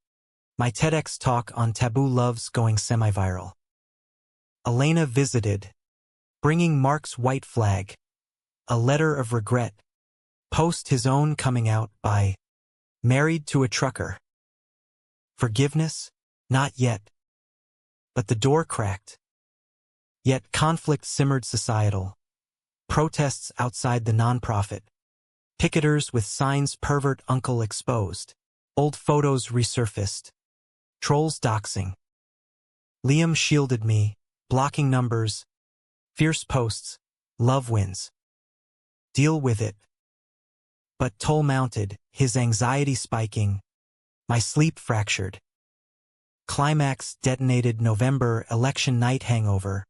My TEDx talk on taboo loves going semi-viral. Elena visited, bringing Mark's white flag. A letter of regret. Post his own coming out by married to a trucker. Forgiveness? Not yet. But the door cracked. Yet conflict simmered societal. Protests outside the nonprofit. Picketers with signs pervert uncle exposed. Old photos resurfaced. Trolls doxing. Liam shielded me, blocking numbers. Fierce posts. Love wins. Deal with it. But toll mounted, his anxiety spiking. My sleep fractured. Climax detonated November election night hangover.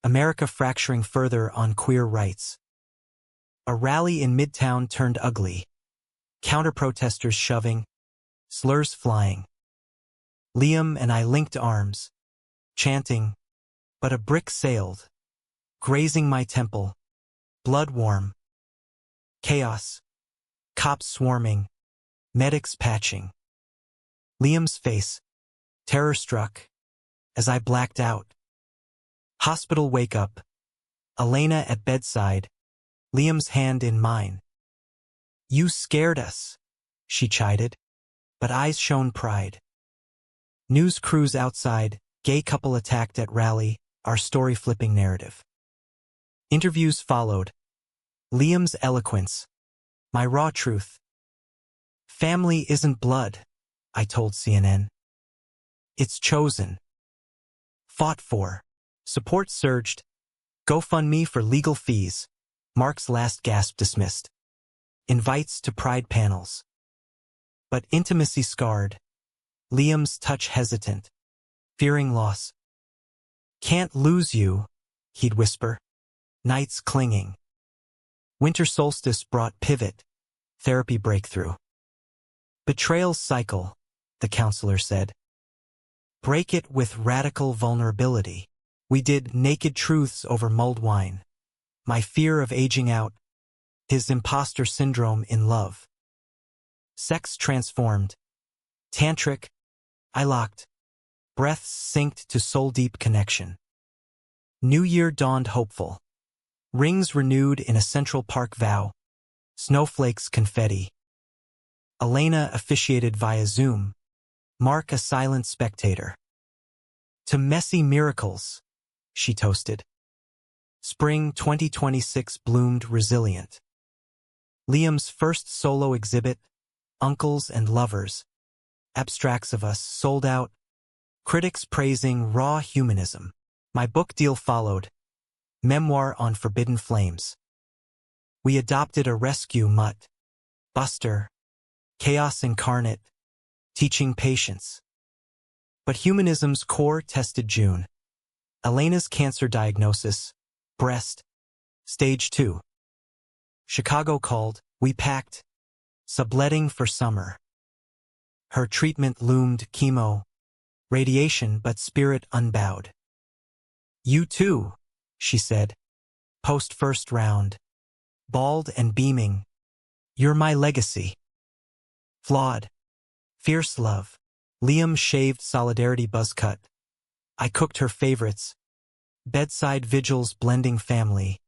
America fracturing further on queer rights. A rally in Midtown turned ugly. Counter-protesters shoving. Slurs flying. Liam and I linked arms. Chanting. But a brick sailed. Grazing my temple. Blood warm. Chaos. Cops swarming. Medics patching. Liam's face, terror-struck, as I blacked out. Hospital wake-up. Elena at bedside, Liam's hand in mine. You scared us, she chided, but eyes shone pride. News crews outside, gay couple attacked at rally, our story-flipping narrative. Interviews followed. Liam's eloquence. My raw truth. Family isn't blood, I told CNN. It's chosen. Fought for. Support surged. GoFundMe for legal fees. Mark's last gasp dismissed. Invites to pride panels. But intimacy scarred. Liam's touch hesitant. Fearing loss. Can't lose you, he'd whisper. Nights clinging. Winter solstice brought pivot. Therapy breakthrough. Betrayal cycle, the counselor said. Break it with radical vulnerability. We did naked truths over mulled wine. My fear of aging out. His imposter syndrome in love. Sex transformed. Tantric. I locked. Breaths synced to soul-deep connection. New year dawned hopeful. Rings renewed in a Central Park vow. Snowflakes confetti. Elena officiated via Zoom. Mark a silent spectator. To messy miracles, she toasted. Spring 2026 bloomed resilient. Liam's first solo exhibit, Uncles and Lovers. Abstracts of us sold out. Critics praising raw humanism. My book deal followed. Memoir on Forbidden Flames. We adopted a rescue mutt. Buster. Chaos incarnate. Teaching patience. But humanism's core tested June. Elena's cancer diagnosis. Breast. Stage 2. Chicago called. We packed. Subletting for summer. Her treatment loomed chemo. Radiation but spirit unbowed. You too, she said. Post first round. Bald and beaming. You're my legacy. Flawed. Fierce love. Liam shaved solidarity buzzcut. I cooked her favorites. Bedside vigils blending family.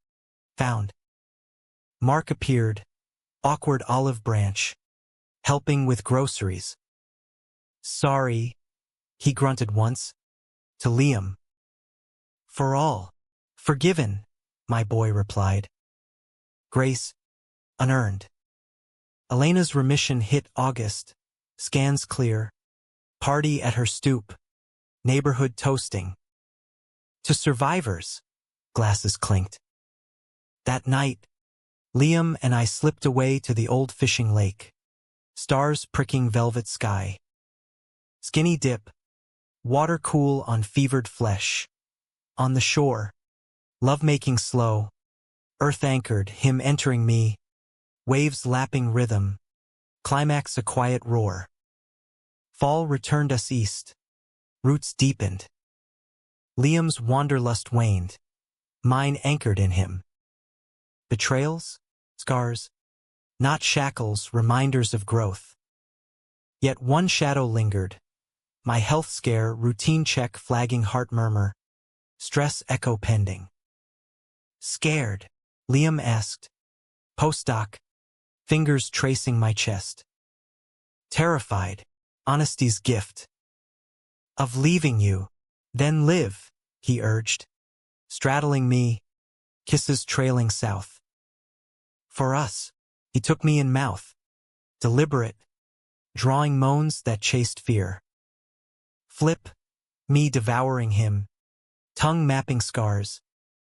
Found. Mark appeared. Awkward olive branch. Helping with groceries. Sorry, he grunted once. To Liam. For all. Forgiven, my boy replied. Grace. Unearned. Elena's remission hit August. Scans clear. Party at her stoop. Neighborhood toasting. To survivors. Glasses clinked. That night, Liam and I slipped away to the old fishing lake. Stars pricking velvet sky. Skinny dip. Water cool on fevered flesh. On the shore. Lovemaking slow. Earth anchored, him entering me. Waves lapping rhythm. Climax a quiet roar. Fall returned us east. Roots deepened. Liam's wanderlust waned. Mine anchored in him. Betrayals? Scars? Not shackles, reminders of growth. Yet one shadow lingered. My health scare, routine check, flagging heart murmur. Stress echo pending. Scared? Liam asked. Postdoc. Fingers tracing my chest. Terrified. Honesty's gift. Of leaving you. Then live, he urged. Straddling me. Kisses trailing south. For us. He took me in mouth. Deliberate. Drawing moans that chased fear. Flip. Me devouring him. Tongue mapping scars.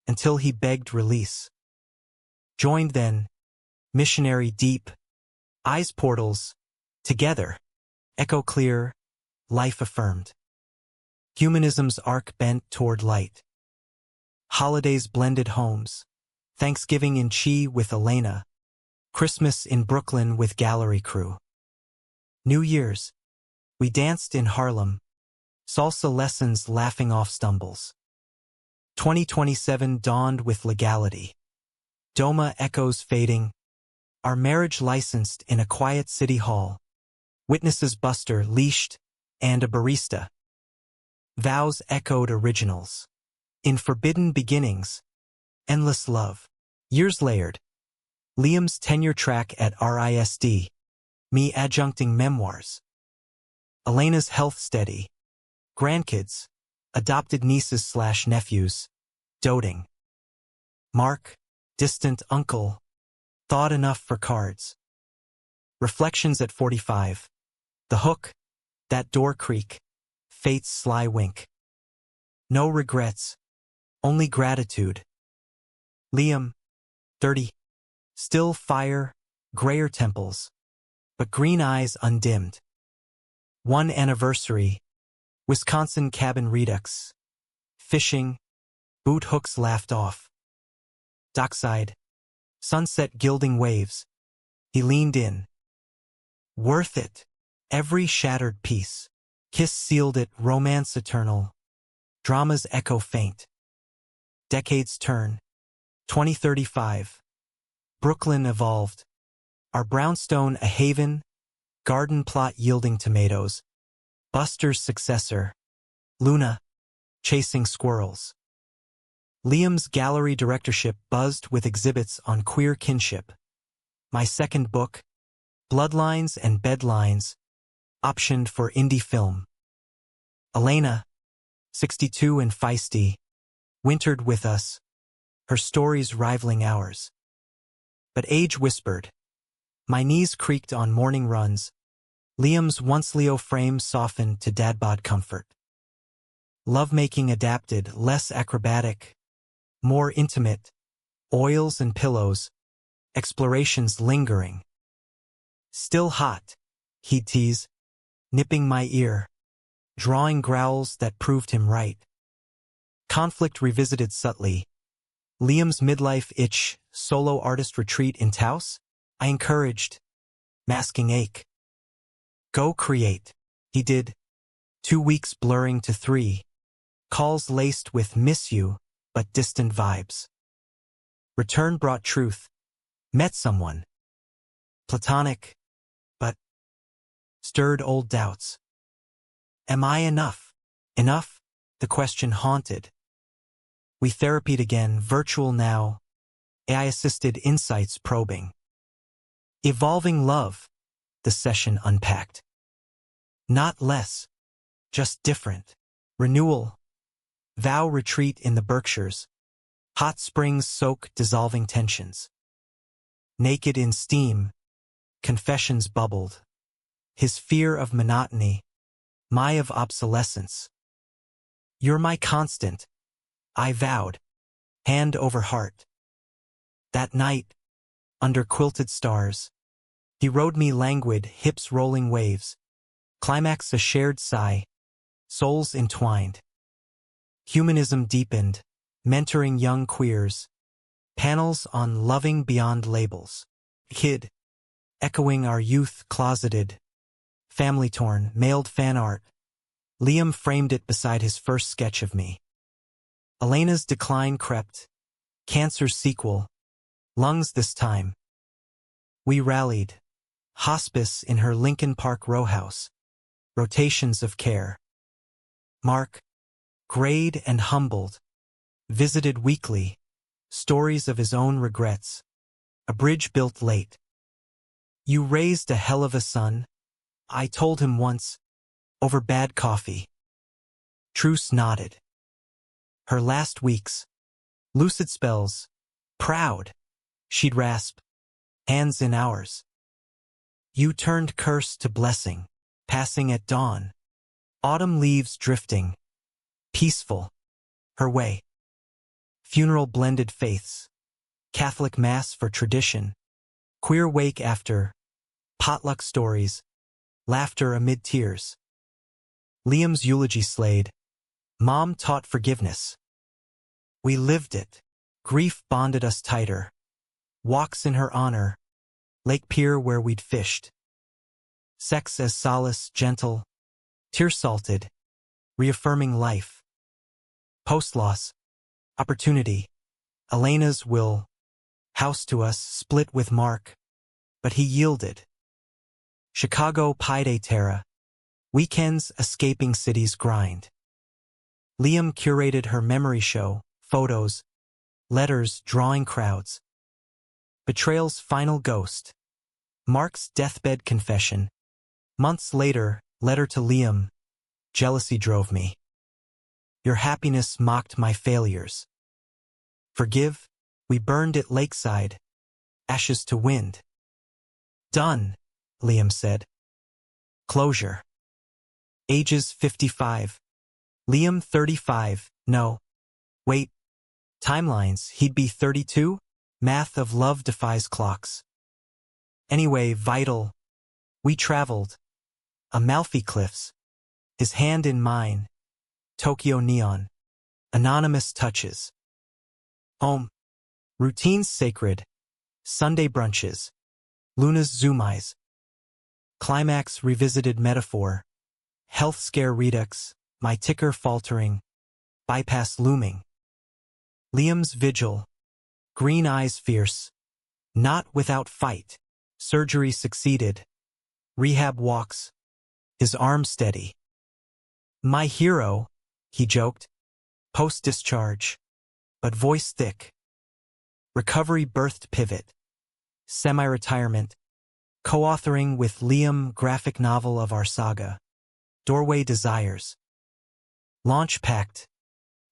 Until he begged release. Joined then. Missionary deep. Eyes portals. Together. Echo clear. Life affirmed. Humanism's arc bent toward light. Holidays blended homes. Thanksgiving in Chi with Elena. Christmas in Brooklyn with gallery crew. New Year's. We danced in Harlem. Salsa lessons laughing off stumbles. 2027 dawned with legality. Doma echoes fading. Our marriage licensed in a quiet city hall. Witnesses Buster leashed, and a barista. Vows echoed originals. In forbidden beginnings. Endless love. Years layered. Liam's tenure track at RISD. Me adjuncting memoirs. Elena's health steady. Grandkids. Adopted nieces/nephews. Doting. Mark. Distant uncle. Thought enough for cards. Reflections at 45. The hook. That door creak. Fate's sly wink. No regrets. Only gratitude. Liam. 30. Still fire. Grayer temples. But green eyes undimmed. 1 anniversary. Wisconsin cabin redux. Fishing. Boot hooks laughed off. Dockside. Sunset gilding waves. He leaned in. Worth it. Every shattered piece. Kiss sealed it, romance eternal. Drama's echo faint. Decades turn. 2035. Brooklyn evolved. Our brownstone a haven. Garden plot yielding tomatoes. Buster's successor. Luna. Chasing squirrels. Liam's gallery directorship buzzed with exhibits on queer kinship. My second book, Bloodlines and Bedlines, optioned for indie film. Elena, 62 and feisty, wintered with us, her stories rivaling ours. But age whispered. My knees creaked on morning runs. Liam's once Leo frame softened to dadbod comfort. Lovemaking adapted, less acrobatic, more intimate, oils and pillows, explorations lingering. Still hot, he'd tease, nipping my ear, drawing growls that proved him right. Conflict revisited subtly. Liam's midlife itch, solo artist retreat in Taos? I encouraged, masking ache. Go create. He did. 2 weeks blurring to 3. Calls laced with miss you, but distant vibes. Return brought truth. Met someone. Platonic, but stirred old doubts. Am I enough? Enough? The question haunted. We therapied again, virtual now. AI-assisted insights probing. Evolving love, the session unpacked. Not less, just different. Renewal. Vow retreat in the Berkshires. Hot springs soak dissolving tensions. Naked in steam. Confessions bubbled. His fear of monotony. my of obsolescence. You're my constant, I vowed, hand over heart. That night, under quilted stars, he rode me languid, hips rolling waves, climax a shared sigh, souls entwined. Humanism deepened, mentoring young queers, panels on loving beyond labels. Kid, echoing our youth closeted, family torn, mailed fan art. Liam framed it beside his first sketch of me. Elena's decline crept, cancer's sequel, lungs this time. We rallied, hospice in her Lincoln Park row house, rotations of care. Mark, grayed and humbled, visited weekly, stories of his own regrets, a bridge built late. You raised a hell of a son, I told him once, over bad coffee. Truce nodded. Her last weeks, lucid spells, proud, she'd rasp, hands in ours. You turned curse to blessing, passing at dawn, autumn leaves drifting, peaceful, her way. Funeral blended faiths, Catholic mass for tradition, queer wake after, potluck stories, laughter amid tears. Liam's eulogy slayed, Mom taught forgiveness. We lived it, grief bonded us tighter, walks in her honor, Lake Pier where we'd fished. Sex as solace, gentle, tear-salted, reaffirming life. Post-loss, opportunity, Elena's will, house to us, split with Mark, but he yielded. Chicago Pide Terra, weekends escaping city's grind. Liam curated her memory show, photos, letters drawing crowds. Betrayal's final ghost, Mark's deathbed confession. Months later, letter to Liam, jealousy drove me. Your happiness mocked my failures. Forgive, we burned it lakeside, ashes to wind. Done, Liam said. Closure. Ages 55. Liam 35, no. Wait. Timelines, he'd be 32? Math of love defies clocks. Anyway, vital. We traveled. Amalfi Cliffs. His hand in mine. Tokyo neon. Anonymous touches. Home. Routines sacred. Sunday brunches. Luna's zoom eyes. Climax revisited metaphor. Health scare redux. My ticker faltering. Bypass looming. Liam's vigil. Green eyes fierce. Not without fight. Surgery succeeded. Rehab walks. His arm steady. My hero, he joked. Post-discharge. But voice thick. Recovery birthed pivot. Semi-retirement. Co-authoring with Liam graphic novel of our saga. Doorway desires. Launch packed.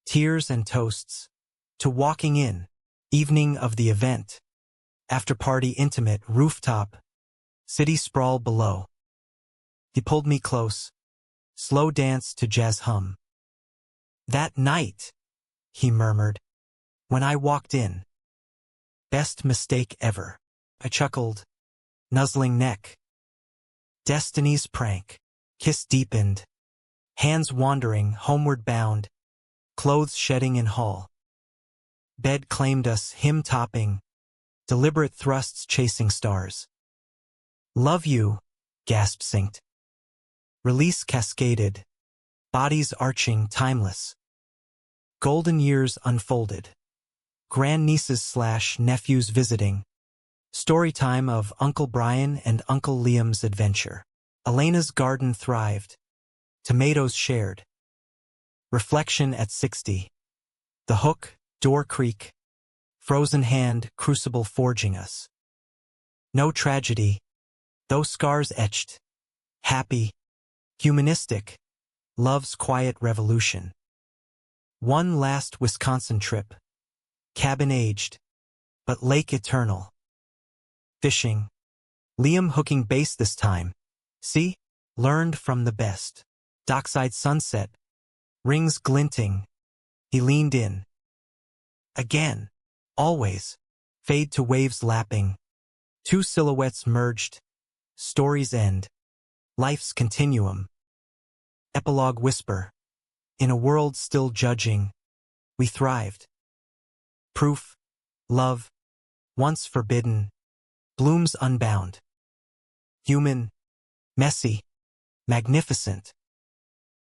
Tears and toasts. To walking in. Evening of the event. After party intimate, rooftop. City sprawl below. He pulled me close. Slow dance to jazz hum. That night, he murmured, when I walked in. Best mistake ever. I chuckled, nuzzling neck. Destiny's prank. Kiss deepened. Hands wandering, homeward bound. Clothes shedding in hall. Bed claimed us, hymn topping. Deliberate thrusts chasing stars. Love you, gasp synced. Release cascaded. Bodies arching, timeless. Golden years unfolded. Grandnieces/nephews visiting. Storytime of Uncle Brian and Uncle Liam's adventure. Elena's garden thrived. Tomatoes shared. Reflection at 60. The hook, door creak. Frozen hand, crucible forging us. No tragedy. Those scars etched. Happy. Humanistic. Love's quiet revolution. One last Wisconsin trip. Cabin aged. But lake eternal. Fishing. Liam hooking base this time. See? Learned from the best. Dockside sunset, rings glinting. He leaned in. Again. Always. Fade to waves lapping. Two silhouettes merged. Story's end. Life's continuum. Epilogue whisper. In a world still judging, we thrived. Proof. Love. Once forbidden. Blooms unbound. Human. Messy. Magnificent.